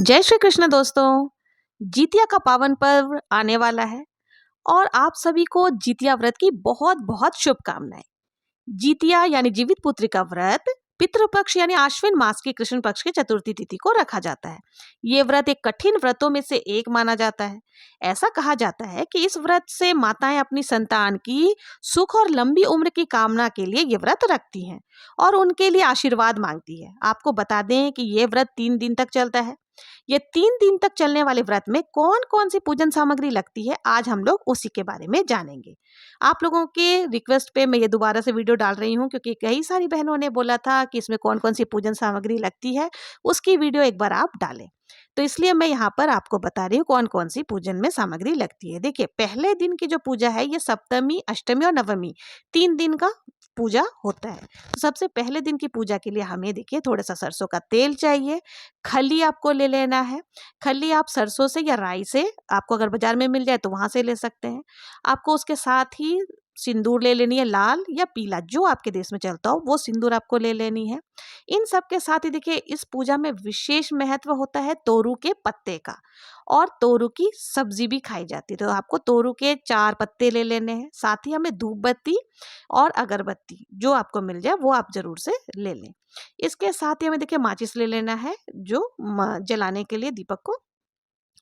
जय श्री कृष्ण दोस्तों। जितिया का पावन पर्व आने वाला है और आप सभी को जितिया व्रत की बहुत बहुत शुभकामनाएं। जितिया यानी जीवित पुत्री का व्रत पितृपक्ष यानी आश्विन मास की कृष्ण पक्ष की चतुर्थी तिथि को रखा जाता है। ये व्रत एक कठिन व्रतों में से एक माना जाता है। ऐसा कहा जाता है कि इस व्रत से माताएं अपनी संतान की सुख और लंबी उम्र की कामना के लिए ये व्रत रखती हैं और उनके लिए आशीर्वाद मांगती है। आपको बता दें कि ये व्रत 3 दिन तक चलता है। ये 3 दिन तक चलने वाले व्रत में कौन कौन सी पूजन सामग्री लगती है, आज हम लोग उसी के बारे में जानेंगे। आप लोगों के रिक्वेस्ट पे मैं ये दोबारा से वीडियो डाल रही हूँ क्योंकि कई सारी बहनों ने बोला था कि इसमें कौन कौन सी पूजन सामग्री लगती है, उसकी वीडियो एक बार आप डालें। तो इसलिए मैं यहाँ पर आपको बता रही हूँ कौन कौन सी पूजन में सामग्री लगती है। देखिए, पहले दिन की जो पूजा है ये सप्तमी, अष्टमी और नवमी 3 दिन का पूजा होता है। तो सबसे पहले दिन की पूजा के लिए हमें देखिए थोड़ा सा सरसों का तेल चाहिए। खली आपको ले लेना है। खली आप सरसों से या राई से, आपको अगर बाजार में मिल जाए तो वहां से ले सकते हैं। आपको उसके साथ ही सिंदूर ले लेनी है, लाल या पीला जो आपके देश में चलता हो वो सिंदूर आपको ले लेनी है। इन सब के साथ ही देखिए इस पूजा में विशेष महत्व होता है तोरू के पत्ते का, और तोरू की सब्जी भी खाई जाती है। तो आपको तोरू के 4 पत्ते ले लेने हैं। साथ ही हमें धूप बत्ती और अगरबत्ती जो आपको मिल जाए वो आप जरूर से ले लें। इसके साथ ही हमें देखिए माचिस ले लेना है जो जलाने के लिए दीपक को।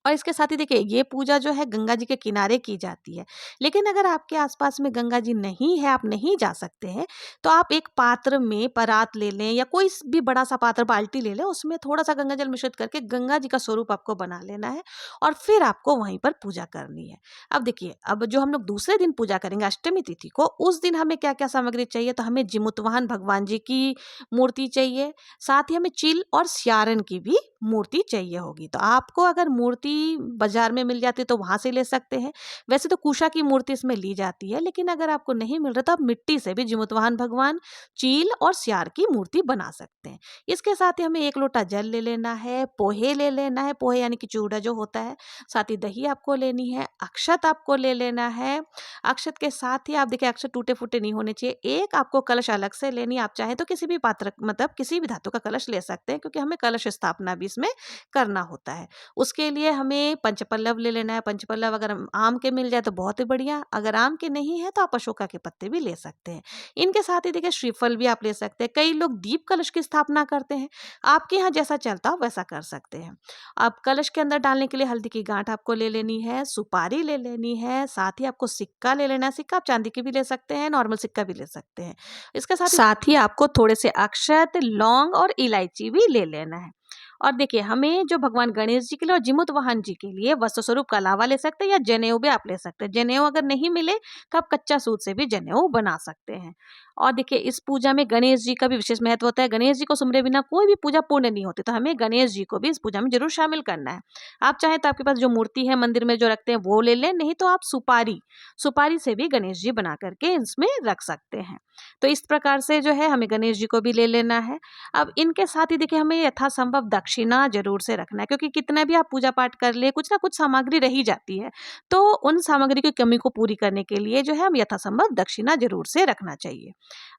और इसके साथ ही देखिए ये पूजा जो है गंगा जी के किनारे की जाती है। लेकिन अगर आपके आसपास में गंगा जी नहीं है, आप नहीं जा सकते हैं, तो आप एक पात्र में परात ले लें या कोई भी बड़ा सा पात्र, बाल्टी ले लें, उसमें थोड़ा सा गंगा जल मिश्रित करके गंगा जी का स्वरूप आपको बना लेना है और फिर आपको वहीं पर पूजा करनी है। अब देखिए, अब जो हम लोग दूसरे दिन पूजा करेंगे अष्टमी तिथि को, उस दिन हमें क्या क्या सामग्री चाहिए, तो हमें जिमुतवाहन भगवान जी की मूर्ति चाहिए। साथ ही हमें चिल और स्यारन की भी मूर्ति चाहिए होगी। तो आपको अगर मूर्ति बाजार में मिल जाती है तो वहां से ले सकते हैं। वैसे तो कुशा की मूर्ति इसमें ली जाती है, लेकिन अगर आपको नहीं मिल रहा तो आप मिट्टी से भी जिमुतवाहन भगवान, चील और स्यार की मूर्ति बना सकते हैं। इसके साथ ही हमें 1 लोटा जल ले लेना है, पोहे ले लेना है, पोहे यानी कि चूड़ा जो होता है। साथ ही दही आपको लेनी है, अक्षत आपको ले लेना है। अक्षत के साथ ही आप देखिए अक्षत टूटे फूटे नहीं होने चाहिए। एक आपको कलश अलग से लेनी है। आप चाहे तो किसी भी पात्र मतलब किसी भी धातु का कलश ले सकते हैं क्योंकि हमें कलश स्थापना भी इसमें करना होता है। उसके लिए हमें पंचपल्लव ले लेना है। पंचपल्लव अगर आम के मिल जाए तो बहुत ही बढ़िया, अगर आम के नहीं है तो आप अशोका के पत्ते भी ले सकते हैं। इनके साथ ही देखिए श्रीफल भी आप ले सकते हैं। कई लोग दीप कलश की स्थापना करते हैं, आपके यहाँ जैसा चलता हो वैसा कर सकते हैं। आप कलश के अंदर डालने के लिए हल्दी की गांठ आपको ले लेनी है, सुपारी ले लेनी है, साथ ही आपको सिक्का ले लेना है। सिक्का आप चांदी की भी ले सकते हैं, नॉर्मल सिक्का भी ले सकते हैं। इसके साथ ही आपको थोड़े से अक्षत, लौंग और इलायची भी ले लेना है। और देखिए हमें जो भगवान गणेश जी के लिए और जिमुत वाहन जी के लिए वस्त्र स्वरूप का अलावा ले सकते हैं या जनेऊ भी आप ले सकते हैं। जनेऊ अगर नहीं मिले तो आप कच्चा सूत से भी जनेऊ बना सकते हैं। और देखिए इस पूजा में गणेश जी का भी विशेष महत्व होता है। गणेश जी को सुमरे बिना कोई भी पूजा पूर्ण नहीं होती, तो हमें गणेश जी को भी इस पूजा में जरूर शामिल करना है। आप चाहें तो आपके पास जो मूर्ति है मंदिर में जो रखते हैं वो ले लें, नहीं तो आप सुपारी सुपारी से भी गणेश जी बना करके इसमें रख सकते हैं। तो इस प्रकार से जो है हमें गणेश जी को भी ले लेना है। अब इनके साथ ही देखिए हमें यथासंभव दक्षिणा जरूर से रखना है, क्योंकि कितना भी आप पूजा पाठ कर ले कुछ ना कुछ सामग्री रही जाती है। तो उन सामग्री की कमी को पूरी करने के लिए जो है हम यथासंभव दक्षिणा जरूर से रखना चाहिए।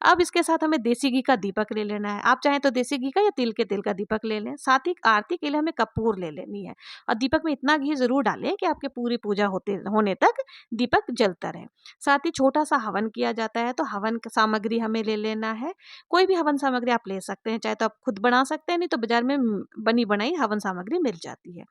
अब इसके साथ हमें देसी घी का दीपक ले लेना है। आप चाहें तो देसी घी का या तिल के तेल का दीपक ले लें। साथ ही आरती के लिए हमें कपूर ले लेनी है और दीपक में इतना घी जरूर डालें कि आपके पूरी पूजा होते होने तक दीपक जलता रहे। साथ ही छोटा सा हवन किया जाता है, तो हवन सामग्री हमें ले लेना है। कोई भी हवन सामग्री आप ले सकते हैं, चाहे तो आप खुद बना सकते हैं, नहीं तो बाजार में बनी बनाई हवन सामग्री मिल जाती है।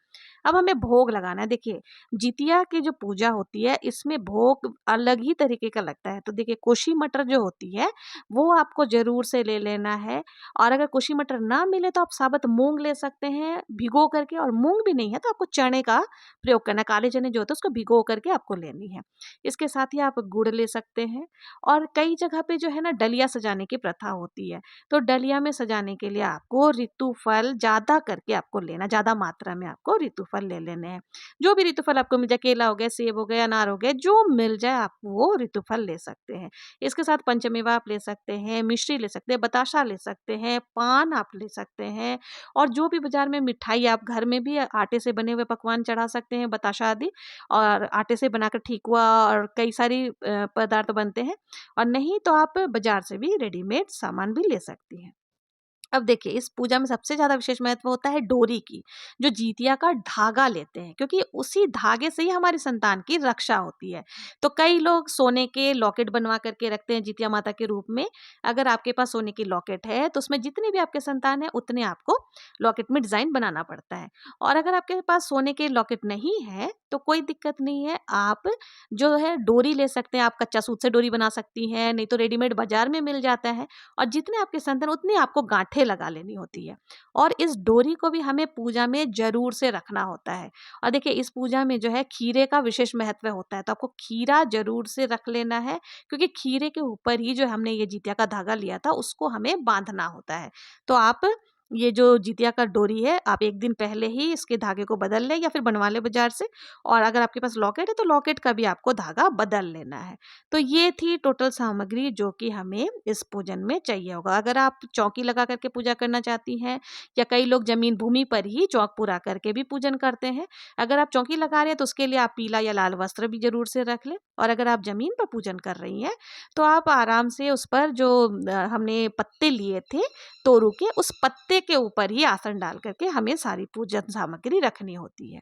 अब हमें भोग लगाना है। देखिए जितिया की जो पूजा होती है इसमें भोग अलग ही तरीके का लगता है। तो देखिए कोशी मटर जो होती है वो आपको जरूर से ले लेना है। और अगर कोशी मटर ना मिले तो आप साबुत मूंग ले सकते हैं भिगो करके, और मूंग भी नहीं है तो आपको चने का प्रयोग करना। काले चने जो होते हैं उसको भिगो करके आपको लेनी है। इसके साथ ही आप गुड़ ले सकते हैं। और कई जगह पे जो है ना डलिया सजाने की प्रथा होती है, तो डलिया में सजाने के लिए आपको ऋतु फल ज्यादा करके आपको लेना, ज्यादा मात्रा में आपको ऋतु फल ले लेने हैं। जो भी ऋतु फल आपको मिल जाए, केला हो गया, सेब हो गया, अनार हो गया, जो मिल जाए आप वो ऋतु फल ले सकते हैं। इसके साथ पंचमेवा आप ले सकते हैं, मिश्री ले सकते हैं, बताशा ले सकते हैं, पान आप ले सकते हैं। और जो भी बाजार में मिठाई, आप घर में भी आटे से बने हुए पकवान चढ़ा सकते हैं, बताशा आदि। और आटे से बनाकर ठेकुआ और कई सारी पदार्थ बनते हैं। और नहीं तो आप बाजार से भी रेडीमेड सामान भी ले सकती हैं। अब देखिए, इस पूजा में सबसे ज़्यादा विशेष महत्व होता है डोरी की, जो जितिया का धागा लेते हैं, क्योंकि उसी धागे से ही हमारी संतान की रक्षा होती है। तो कई लोग सोने के लॉकेट बनवा करके रखते हैं जितिया माता के रूप में। अगर आपके पास सोने की लॉकेट है, तो उसमें जितने भी आपके संतान हैं, उतने आपको लॉकेट में डिज़ाइन बनाना पड़ता है। और अगर आपके पास सोने के लॉकेट नहीं है, तो कोई दिक्कत नहीं है, आप जो है डोरी ले सकते हैं। आप कच्चा सूत से डोरी बना सकती हैं, नहीं तो रेडीमेड बाज़ार में मिल जाता है। और जितने आपके संतान, उतनी आपको गांठें लगा लेनी होती है। और इस डोरी को भी हमें पूजा में जरूर से रखना होता है। और देखिए, इस पूजा में जो है खीरे का विशेष महत्व होता है, तो आपको खीरा जरूर से रख लेना है, क्योंकि खीरे के ऊपर ही जो हमने ये जितिया का धागा लिया था, उसको हमें बांधना होता है। तो आप ये जो जितिया का डोरी है, आप एक दिन पहले ही इसके धागे को बदल लें या फिर बनवा लें बाजार से। और अगर आपके पास लॉकेट है, तो लॉकेट का भी आपको धागा बदल लेना है। तो ये थी टोटल सामग्री जो कि हमें इस पूजन में चाहिए होगा। अगर आप चौकी लगा करके पूजा करना चाहती हैं, या कई लोग जमीन भूमि पर ही चौक पूरा करके भी पूजन करते हैं। अगर आप चौकी लगा रहे हैं, तो उसके लिए आप पीला या लाल वस्त्र भी जरूर से रख लें। और अगर आप जमीन पर पूजन कर रही हैं, तो आप आराम से उस पर जो हमने पत्ते लिए थे तोरू के, उस पत्ते के ऊपर ही आसन डाल करके हमें सारी पूजन सामग्री रखनी होती है।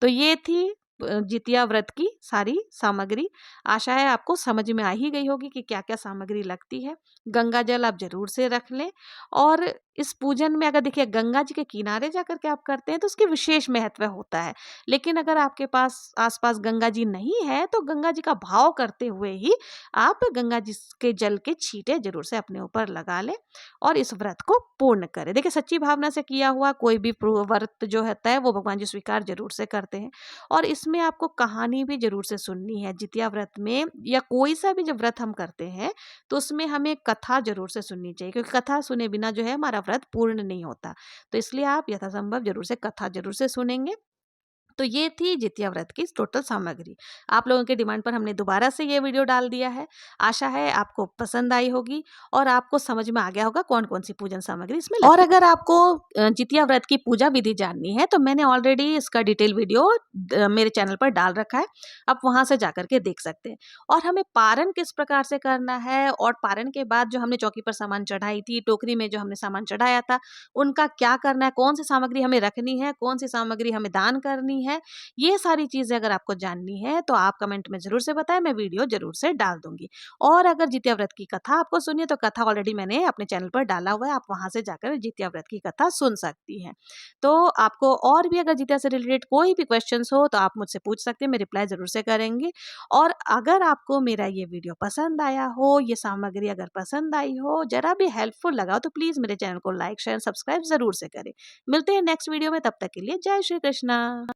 तो ये थी जितिया व्रत की सारी सामग्री। आशा है आपको समझ में आ ही गई होगी कि क्या-क्या सामग्री लगती है। गंगा जल आप ज़रूर से रख लें। और इस पूजन में अगर देखिए, गंगा जी के किनारे जाकर के आप करते हैं, तो उसकी विशेष महत्व होता है। लेकिन अगर आपके पास आस-पास गंगा जी नहीं है, तो गंगा जी का भाव करते हुए ही आप गंगा जी के जल के छींटे ज़रूर से अपने ऊपर लगा लें और इस व्रत को पूर्ण करें। देखिए, सच्ची भावना से किया हुआ कोई भी व्रत जो होता है, वो भगवान जी स्वीकार ज़रूर से करते हैं। और इसमें आपको कहानी भी ज़रूर से सुननी है। जितिया व्रत में या कोई सा भी जब व्रत हम करते हैं, तो उसमें हमें कथा ज़रूर से सुननी चाहिए, क्योंकि कथा सुने बिना जो है हमारा व्रत पूर्ण नहीं होता। तो इसलिए आप यथासंभव ज़रूर से कथा ज़रूर से सुनेंगे। तो ये थी जितिया व्रत की टोटल सामग्री। आप लोगों के डिमांड पर हमने दोबारा से ये वीडियो डाल दिया है। आशा है आपको पसंद आई होगी और आपको समझ में आ गया होगा कौन-कौन सी पूजन सामग्री इसमें लगती है। और अगर आपको जितिया व्रत की पूजा विधि जाननी है, तो मैंने ऑलरेडी इसका डिटेल वीडियो मेरे चैनल पर डाल रखा है। आप वहाँ से जाकर के देख सकते हैं। और हमें पारण किस प्रकार से करना है, और पारण के बाद जो हमने चौकी पर सामान चढ़ाई थी, टोकरी में जो हमने सामान चढ़ाया था, उनका क्या करना है, कौन सी सामग्री हमें रखनी है, कौन सी सामग्री हमें दान करनी है, ये सारी चीज़ें अगर आपको जाननी है, तो आप कमेंट में ज़रूर से बताएँ, मैं वीडियो ज़रूर से डाल दूँगी। और अगर जितिया व्रत की कथा आपको सुननी है, तो कथा ऑलरेडी मैंने अपने चैनल पर डाला हुआ है, आप वहाँ से जाकर जितिया व्रत की कथा सुन सकती हैं। तो आपको और भी अगर जितिया से रिलेटेड कोई भी क्वेश्चन्स हो, तो आप मुझसे पूछ सकते हैं, मैं रिप्लाई ज़रूर से करेंगे। और अगर आपको मेरा ये वीडियो पसंद आया हो, ये सामग्री अगर पसंद आई हो, ज़रा भी हेल्पफुल लगा हो, तो प्लीज़ मेरे चैनल को लाइक, शेयर, सब्सक्राइब ज़रूर से करें। मिलते हैं नेक्स्ट वीडियो में, तब तक के लिए जय श्री कृष्णा।